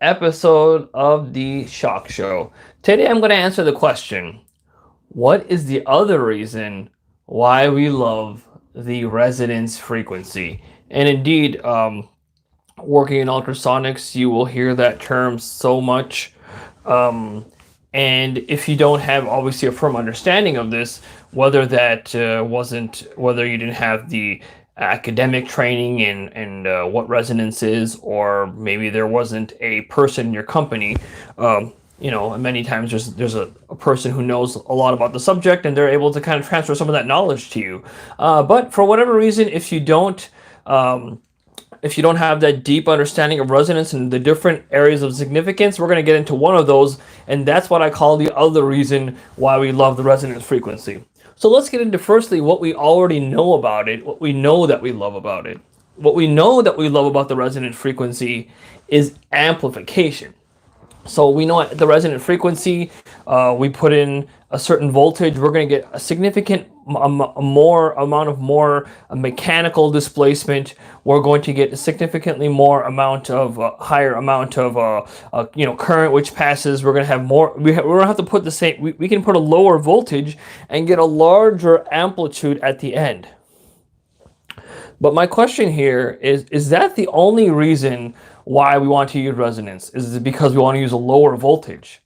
episode of the Shock Show. Today I'm going to answer the question, what is the other reason why we love the resonance frequency? And indeed, working in ultrasonics, you will hear that term so much. And if you don't have obviously a firm understanding of this, whether that whether you didn't have the academic training and what resonance is, or maybe there wasn't a person in your company, many times there's a person who knows a lot about the subject and they're able to kind of transfer some of that knowledge to you. But for whatever reason, if you don't have that deep understanding of resonance and the different areas of significance, we're going to get into one of those, and that's what I call the other reason why we love the resonance frequency. So let's get into firstly what we already know about it, what we know that we love about it. What we know that we love about the resonant frequency is amplification. So we know at the resonant frequency, we put in a certain voltage, we're going to get a significant more mechanical displacement. We're going to get a significantly more amount of higher amount of current which passes. We're going to have more. We don't have to put the same. We can put a lower voltage and get a larger amplitude at the end. But my question here is that the only reason why we want to use resonance? Is it because we want to use a lower voltage?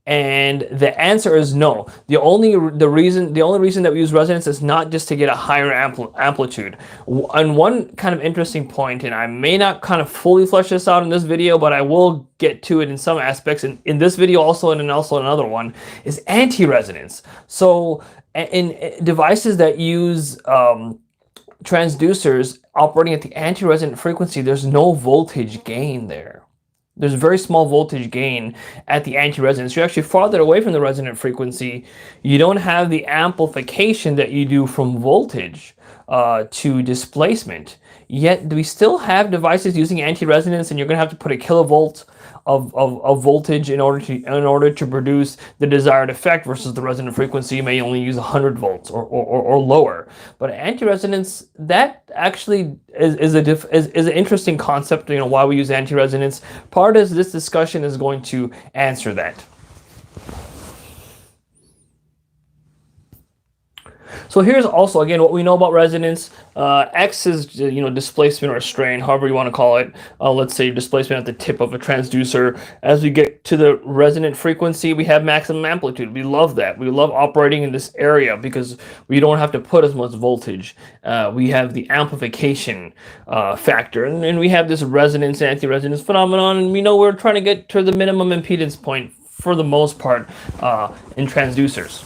And the answer is no. The only reason that we use resonance is not just to get a higher amplitude. And one kind of interesting point, and I may not kind of fully flesh this out in this video, but I will get to it in some aspects in this video also, and also another one, is anti-resonance. So in devices that use transducers operating at the anti-resonant frequency, there's no voltage gain there. There's a very small voltage gain at the anti-resonance. You're actually farther away from the resonant frequency. You don't have the amplification that you do from voltage to displacement. Yet we still have devices using anti-resonance, and you're going to have to put a kilovolt of voltage in order to produce the desired effect, versus the resonant frequency you may only use 100 volts or lower. But anti-resonance, that actually is an interesting concept. Why we use anti-resonance. Part of this discussion is going to answer that. So here's also, again, what we know about resonance. X is, displacement or strain, however you want to call it. Let's say displacement at the tip of a transducer. As we get to the resonant frequency, we have maximum amplitude. We love that. We love operating in this area because we don't have to put as much voltage. We have the amplification factor, and we have this resonance, anti-resonance phenomenon, and we know we're trying to get to the minimum impedance point for the most part in transducers.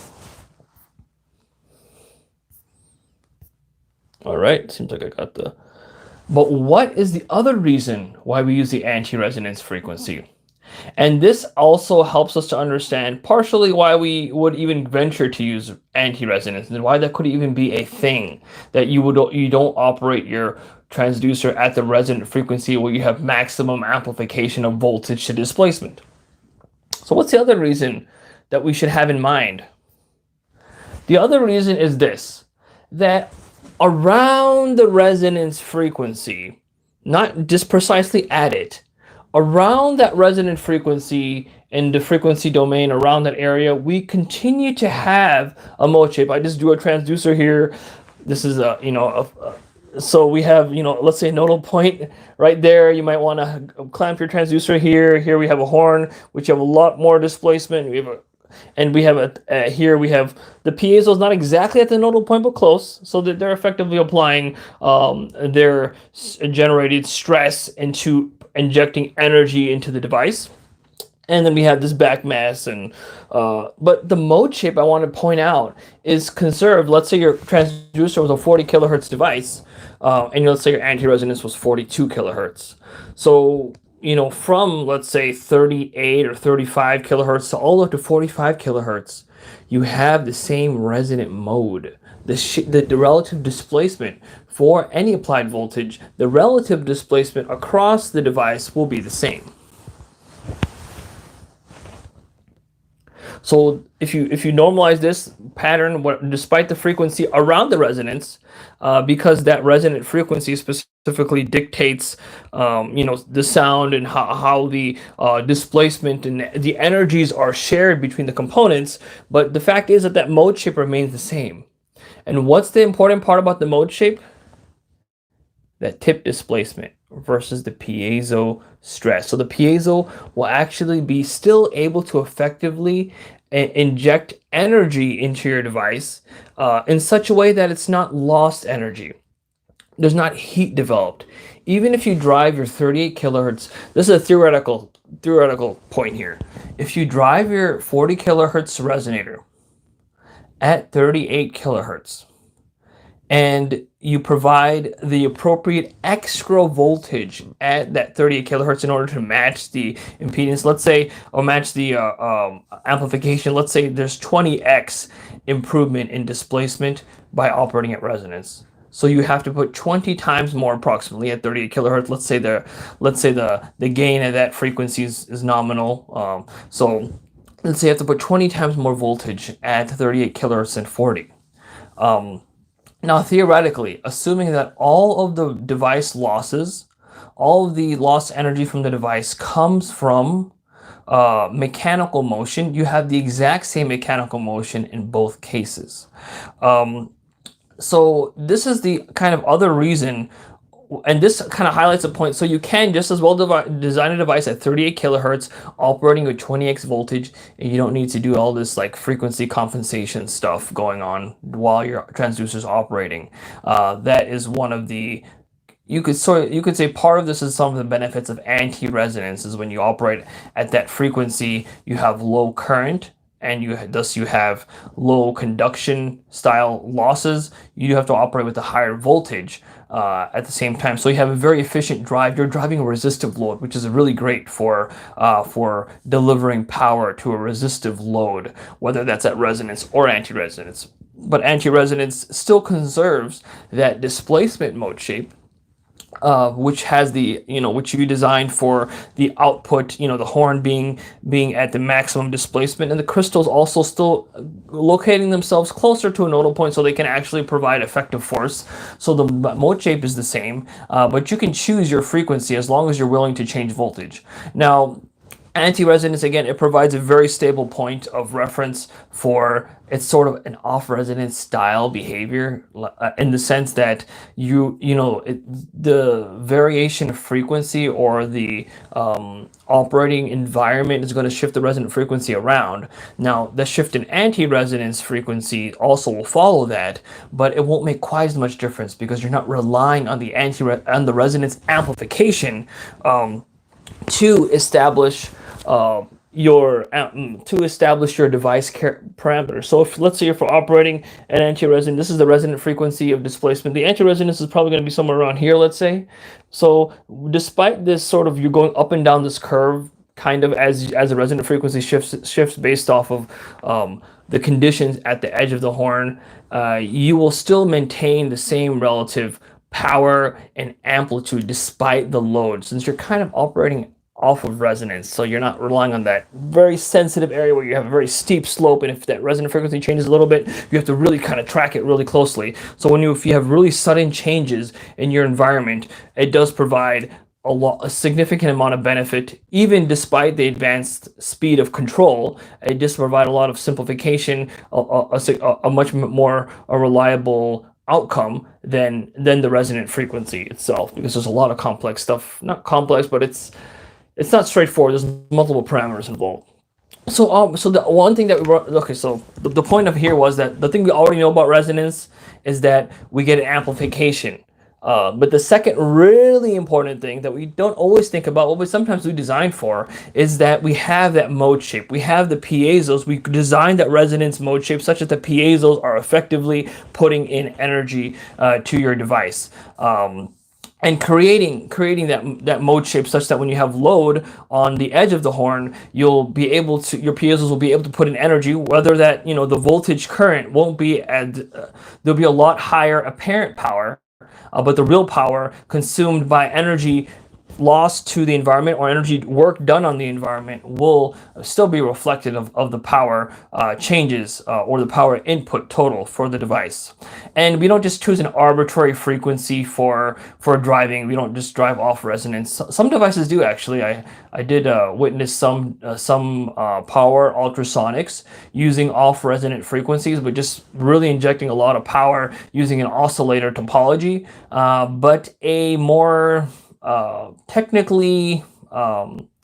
All right, seems like I got the... But what is the other reason why we use the anti-resonance frequency? And this also helps us to understand partially why we would even venture to use anti-resonance, and why that could even be a thing, that you don't operate your transducer at the resonant frequency where you have maximum amplification of voltage to displacement. So what's the other reason that we should have in mind? The other reason is this, that around the resonance frequency, not just precisely at it, around that resonant frequency and the frequency domain around that area, we continue to have a mode shape. I just drew a transducer here. This is so we have, let's say a nodal point right there. You might want to clamp your transducer here. Here we have a horn, which have a lot more displacement. Here we have the piezo is not exactly at the nodal point, but close, so that they're effectively applying their generated stress into injecting energy into the device. And then we have this back mass, but the mode shape I want to point out is conserved. Let's say your transducer was a 40 kilohertz device, and let's say your anti-resonance was 42 kilohertz. So from, let's say, 38 or 35 kilohertz to all the way up to 45 kilohertz, you have the same resonant mode. The relative displacement for any applied voltage, the relative displacement across the device will be the same. So if you normalize this pattern, despite the frequency around the resonance, because that resonant frequency, specifically specifically dictates, the sound and how the displacement and the energies are shared between the components. But the fact is that that mode shape remains the same. And what's the important part about the mode shape? That tip displacement versus the piezo stress. So the piezo will actually be still able to effectively inject energy into your device in such a way that it's not lost energy. There's not heat developed. Even if you drive your 38 kilohertz, this is a theoretical point here. If you drive your 40 kilohertz resonator at 38 kilohertz, and you provide the appropriate extra voltage at that 38 kilohertz in order to match the impedance, let's say, or match the amplification. Let's say there's 20x improvement in displacement by operating at resonance. So you have to put 20 times more approximately at 38 kilohertz. Let's say the gain of that frequency is nominal. So let's say you have to put 20 times more voltage at 38 kilohertz than 40. Now, theoretically, assuming that all of the device losses, all of the lost energy from the device comes from mechanical motion, you have the exact same mechanical motion in both cases. So this is the kind of other reason, and this kind of highlights a point. So you can just as well design a device at 38 kilohertz operating with 20x voltage, and you don't need to do all this like frequency compensation stuff going on while your transducer is operating. That is one of the, you could say part of this is some of the benefits of anti-resonance. Is when you operate at that frequency, you have low current, and you have low conduction style losses. You have to operate with a higher voltage at the same time. So you have a very efficient drive. You're driving a resistive load, which is really great for delivering power to a resistive load, whether that's at resonance or anti-resonance. But anti-resonance still conserves that displacement mode shape, which has which you designed for the output, the horn being at the maximum displacement, and the crystals also still locating themselves closer to a nodal point so they can actually provide effective force. So the mode shape is the same, but you can choose your frequency as long as you're willing to change voltage. Now, anti-resonance, again, it provides a very stable point of reference for, it's sort of an off-resonance style behavior, in the sense that the variation of frequency or the operating environment is going to shift the resonant frequency around. Now, the shift in anti-resonance frequency also will follow that, but it won't make quite as much difference because you're not relying on the resonance amplification to establish your device parameters. So if, let's say, if we're operating an anti-resonant, this is the resonant frequency of displacement. The anti-resonance is probably going to be somewhere around here, let's say. So despite this sort of, you're going up and down this curve kind of as the resonant frequency shifts based off of the conditions at the edge of the horn, you will still maintain the same relative power and amplitude despite the load, since you're kind of operating off of resonance. So you're not relying on that very sensitive area where you have a very steep slope, and if that resonant frequency changes a little bit, you have to really kind of track it really closely. So if you have really sudden changes in your environment, it does provide a significant amount of benefit, even despite the advanced speed of control. It just provides a lot of simplification, a much more reliable outcome than the resonant frequency itself, because there's a lot of complex stuff. Not complex, but it's not straightforward. There's multiple parameters involved. So the one thing that we brought, okay, so the point of here was that the thing we already know about resonance is that we get an amplification. But the second really important thing that we don't always think about, what we sometimes we design for, is that we have that mode shape. We have the piezos. We design that resonance mode shape such that the piezos are effectively putting in energy to your device. And creating that mode shape such that when you have load on the edge of the horn, your piezos will be able to put in energy, whether that, the voltage current won't be there'll be a lot higher apparent power, but the real power consumed by energy loss to the environment or energy work done on the environment will still be reflected of the power changes or the power input total for the device. And we don't just choose an arbitrary frequency for driving. We don't just drive off resonance. Some devices do actually. I did witness some power ultrasonics using off resonant frequencies, but just really injecting a lot of power using an oscillator topology. But a more technically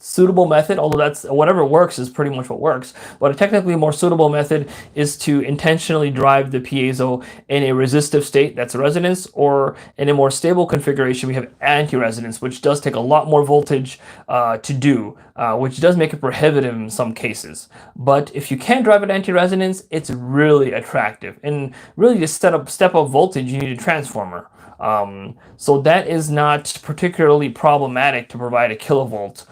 suitable method, although that's whatever works is pretty much what works, but a technically more suitable method is to intentionally drive the piezo in a resistive state, that's a resonance, or in a more stable configuration we have anti-resonance, which does take a lot more voltage to do, which does make it prohibitive in some cases. But if you can drive an anti-resonance, it's really attractive. And really, to step up voltage, you need a transformer. So that is not particularly problematic to provide a kilovolt,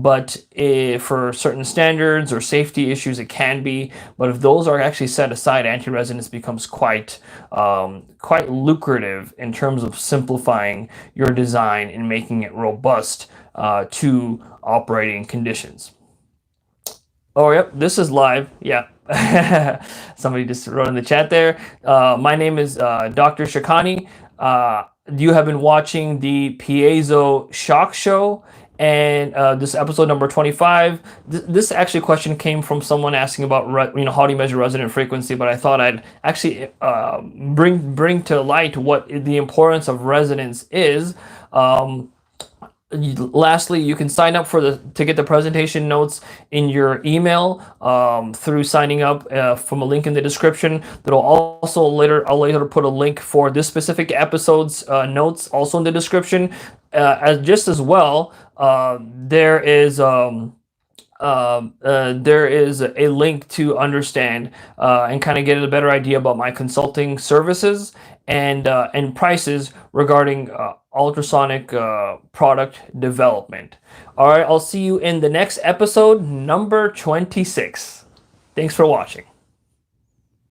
but for certain standards or safety issues, it can be. But if those are actually set aside, anti-resonance becomes quite lucrative in terms of simplifying your design and making it robust to operating conditions. Oh, yep, this is live. Yeah. Somebody just wrote in the chat there. My name is Dr. Shakani. You have been watching the Piezo SHOCK Show, and this episode number 25. This actually question came from someone asking about how do you measure resonant frequency, but I thought I'd actually bring to light what the importance of resonance is. Lastly, you can sign up to get the presentation notes in your email through signing up from a link in the description. That'll also I'll later put a link for this specific episode's notes also in the description. As well, there is a link to understand and kind of get a better idea about my consulting services and prices regarding ultrasonic product development. All right, I'll see you in the next episode, number 26. Thanks for watching.